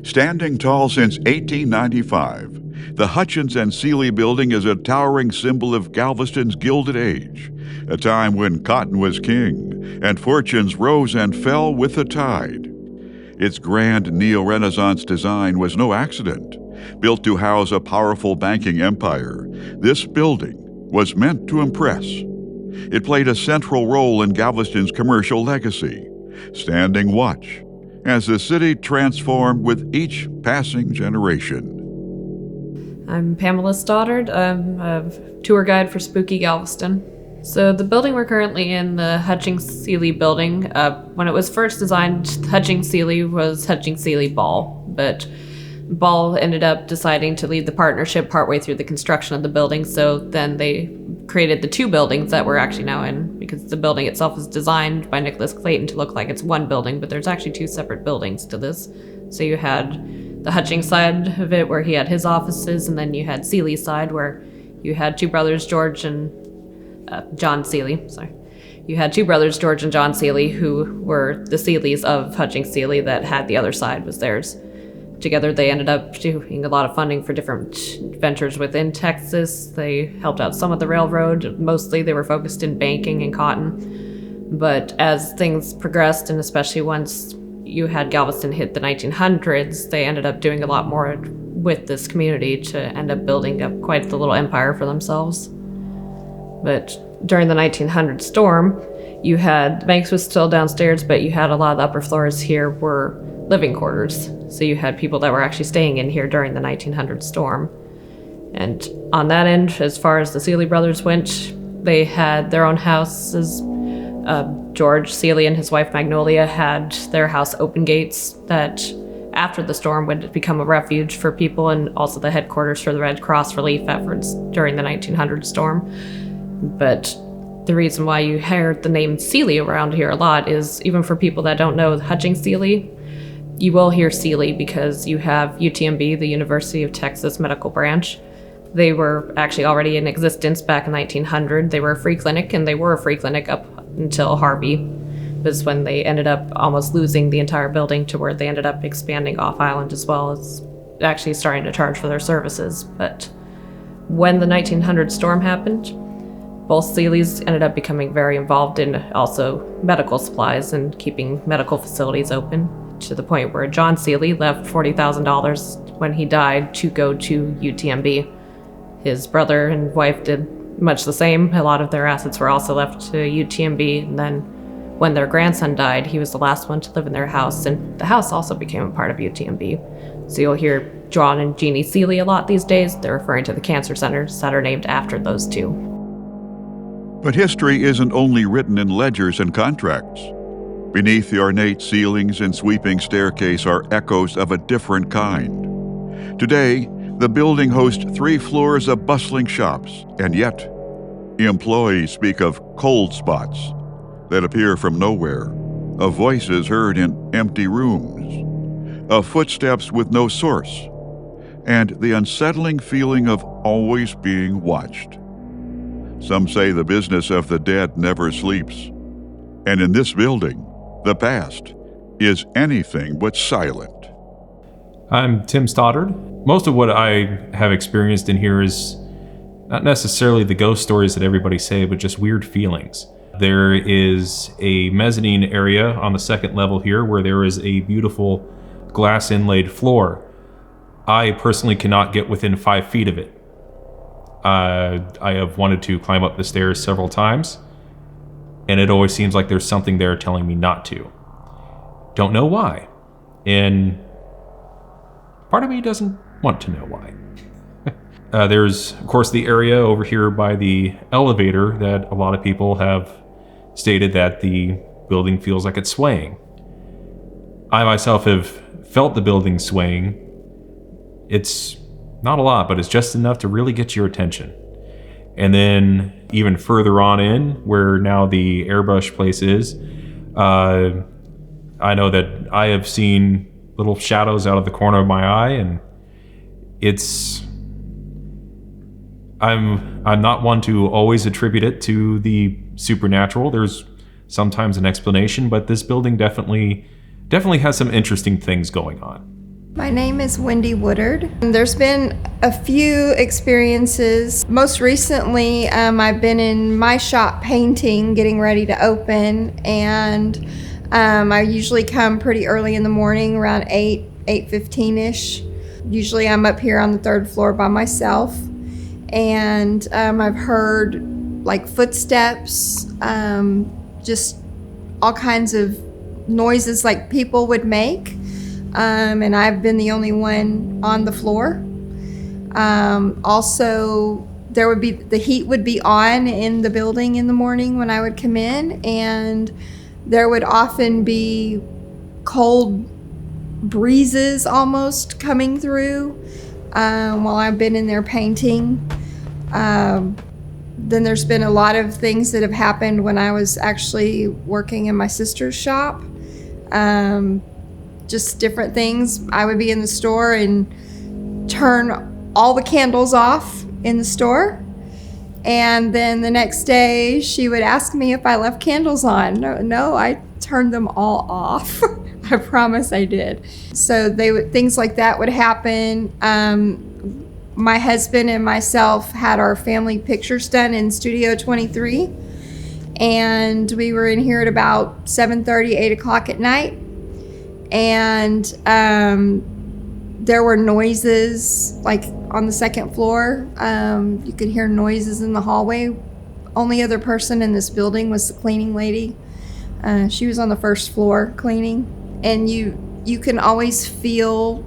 Standing tall since 1895, the Hutchings and Seeley Building is a towering symbol of Galveston's Gilded Age, a time when cotton was king and fortunes rose and fell with the tide. Its grand neo-Renaissance design was no accident. Built to house a powerful banking empire, this building was meant to impress. It played a central role in Galveston's commercial legacy, standing watch as the city transformed with each passing generation. I'm Pamela Stoddard. I'm a tour guide for Spooky Galveston. So the building we're currently in, the Hutchings-Seeley building, when it was first designed, Hutchings-Seeley was Hutchings-Seeley Ball, but Ball ended up deciding to leave the partnership partway through the construction of the building, so then they created the two buildings that we're actually now in, because the building itself is designed by Nicholas Clayton to look like it's one building, but there's actually two separate buildings to this. So you had the Hutchings side of it where he had his offices, and then you had Seeley's side where you had two brothers, George and John Seeley. You had two brothers, George and John Seeley, who were the Seeleys of Hutchings-Seeley that had the other side was theirs. Together, they ended up doing a lot of funding for different ventures within Texas. They helped out some of the railroad. Mostly, they were focused in banking and cotton. But as things progressed, and especially once you had Galveston hit the 1900s, they ended up doing a lot more with this community to end up building up quite the little empire for themselves. But during the 1900 storm, you had, the banks was still downstairs, but you had a lot of the upper floors here were living quarters. So you had people that were actually staying in here during the 1900 storm. And on that end, as far as the Seeley brothers went, they had their own houses. George Seeley and his wife Magnolia had their house Open Gates that after the storm would become a refuge for people and also the headquarters for the Red Cross relief efforts during the 1900 storm. But the reason why you heard the name Seeley around here a lot is, even for people that don't know Hutchings-Seeley, you will hear Seeley because you have UTMB, the University of Texas Medical Branch. They were actually already in existence back in 1900. They were a free clinic, and they were a free clinic up until Harvey, was when they ended up almost losing the entire building to where they ended up expanding off island as well as actually starting to charge for their services. But when the 1900 storm happened, both Seeleys ended up becoming very involved in also medical supplies and keeping medical facilities open, to the point where John Seeley left $40,000 when he died to go to UTMB. His brother and wife did much the same. A lot of their assets were also left to UTMB, and then when their grandson died, he was the last one to live in their house, and the house also became a part of UTMB. So you'll hear John and Jeannie Seeley a lot these days. They're referring to the cancer centers that are named after those two. But history isn't only written in ledgers and contracts. Beneath the ornate ceilings and sweeping staircase are echoes of a different kind. Today, the building hosts 3 floors of bustling shops, and yet, employees speak of cold spots that appear from nowhere, of voices heard in empty rooms, of footsteps with no source, and the unsettling feeling of always being watched. Some say the business of the dead never sleeps, and in this building, the past is anything but silent. I'm Tim Stoddard. Most of what I have experienced in here is not necessarily the ghost stories that everybody say, but just weird feelings. There is a mezzanine area on the second level here where there is a beautiful glass inlaid floor. I personally cannot get within 5 feet of it. I have wanted to climb up the stairs several times, and it always seems like there's something there telling me not to. Don't know why. And part of me doesn't want to know why. There's, of course, the area over here by the elevator that a lot of people have stated that the building feels like it's swaying. I myself have felt the building swaying. It's not a lot, but it's just enough to really get your attention. And then even further on in, where now the airbrush place is, I know that I have seen little shadows out of the corner of my eye, and I'm not one to always attribute it to the supernatural. There's sometimes an explanation, but this building definitely has some interesting things going on. My name is Wendy Woodard. There's been a few experiences. Most recently, I've been in my shop painting, getting ready to open, and I usually come pretty early in the morning, around 8:15-ish. Usually I'm up here on the third floor by myself, and I've heard like footsteps, just all kinds of noises like people would make. And I've been the only one on the floor. Also, the heat would be on in the building in the morning when I would come in, and there would often be cold breezes almost coming through while I've been in there painting. Then there's been a lot of things that have happened when I was actually working in my sister's shop. Just different things. I would be in the store and turn all the candles off in the store. And then the next day she would ask me if I left candles on. No, I turned them all off. I promise I did. So things like that would happen. My husband and myself had our family pictures done in Studio 23. And we were in here at about 7:30, 8 o'clock at night. And there were noises like on the second floor. You could hear noises in the hallway. Only other person in this building was the cleaning lady. She was on the first floor cleaning, and you can always feel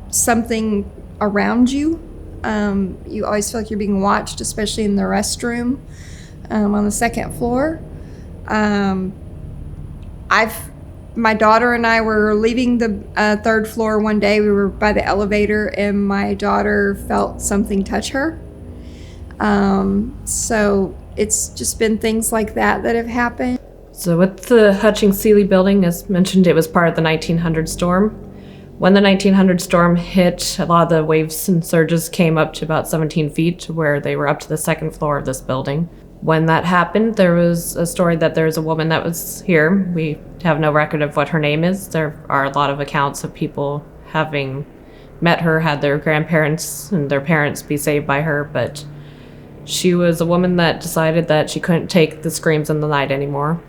something around you. You always feel like you're being watched, especially in the restroom on the second floor. My daughter and I were leaving the third floor one day. We were by the elevator, and my daughter felt something touch her. So it's just been things like that have happened. So with the Hutchings Sealy building, as mentioned, it was part of the 1900 storm. When the 1900 storm hit, a lot of the waves and surges came up to about 17 feet, to where they were up to the second floor of this building. When that happened, there was a story that there's a woman that was here. We have no record of what her name is. There are a lot of accounts of people having met her, had their grandparents and their parents be saved by her, but she was a woman that decided that she couldn't take the screams in the night anymore.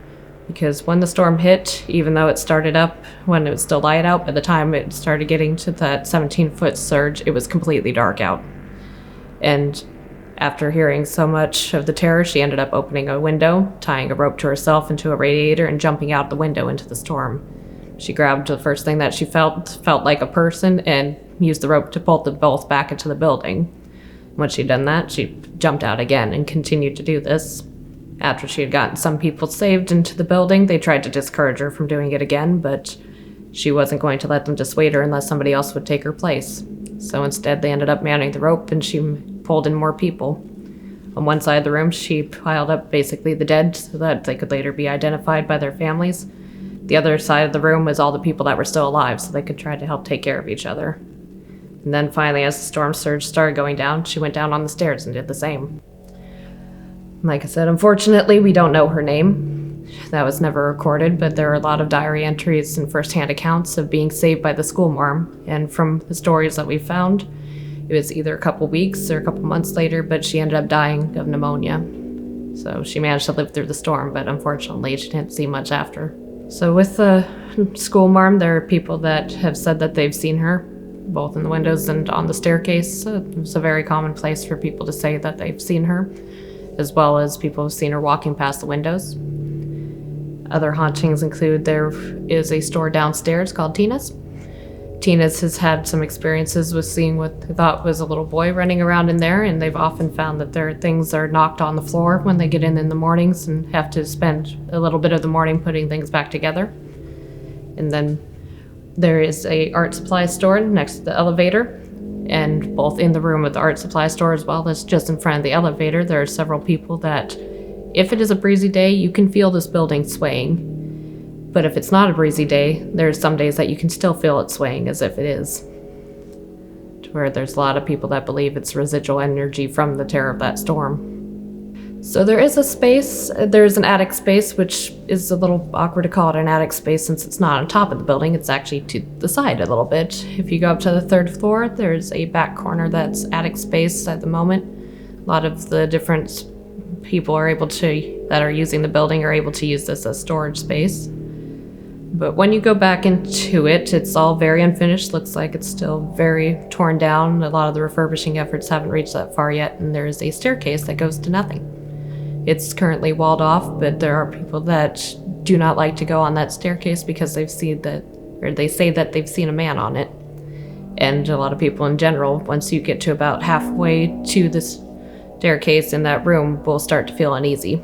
Because when the storm hit, even though it started up when it was still light out, by the time it started getting to that 17-foot surge, it was completely dark out. And after hearing so much of the terror, she ended up opening a window, tying a rope to herself into a radiator, and jumping out the window into the storm. She grabbed the first thing that she felt like a person, and used the rope to pull them both back into the building. Once she'd done that, she jumped out again and continued to do this. After she had gotten some people saved into the building, they tried to discourage her from doing it again, but she wasn't going to let them dissuade her unless somebody else would take her place. So instead, they ended up manning the rope, and she pulled in more people. On one side of the room, she piled up basically the dead so that they could later be identified by their families. The other side of the room was all the people that were still alive, so they could try to help take care of each other. And then finally, as the storm surge started going down, she went down on the stairs and did the same. Like I said, unfortunately, we don't know her name. That was never recorded, but there are a lot of diary entries and first-hand accounts of being saved by the schoolmarm. And from the stories that we found, it was either a couple weeks or a couple months later, but she ended up dying of pneumonia. So she managed to live through the storm, but unfortunately she didn't see much after. So with the schoolmarm, there are people that have said that they've seen her, both in the windows and on the staircase. It's a very common place for people to say that they've seen her, as well as people have seen her walking past the windows. Other hauntings include there is a store downstairs called Tina's. Tina's has had some experiences with seeing what they thought was a little boy running around in there, and they've often found that their things are knocked on the floor when they get in the mornings and have to spend a little bit of the morning putting things back together. And then there is a art supply store next to the elevator, and both in the room of the art supply store as well as just in front of the elevator, there are several people that, if it is a breezy day, you can feel this building swaying. But if it's not a breezy day, there's some days that you can still feel it swaying as if it is. To where there's a lot of people that believe it's residual energy from the terror of that storm. So there is a space, there's an attic space, which is a little awkward to call it an attic space since it's not on top of the building, it's actually to the side a little bit. If you go up to the 3rd floor, there's a back corner that's attic space at the moment. A lot of the different people that are using the building are able to use this as storage space. But when you go back into it, it's all very unfinished, looks like it's still very torn down. A lot of the refurbishing efforts haven't reached that far yet, and there's a staircase that goes to nothing. It's currently walled off, but there are people that do not like to go on that staircase because they say that they've seen a man on it. And a lot of people in general, once you get to about halfway to this staircase in that room, will start to feel uneasy.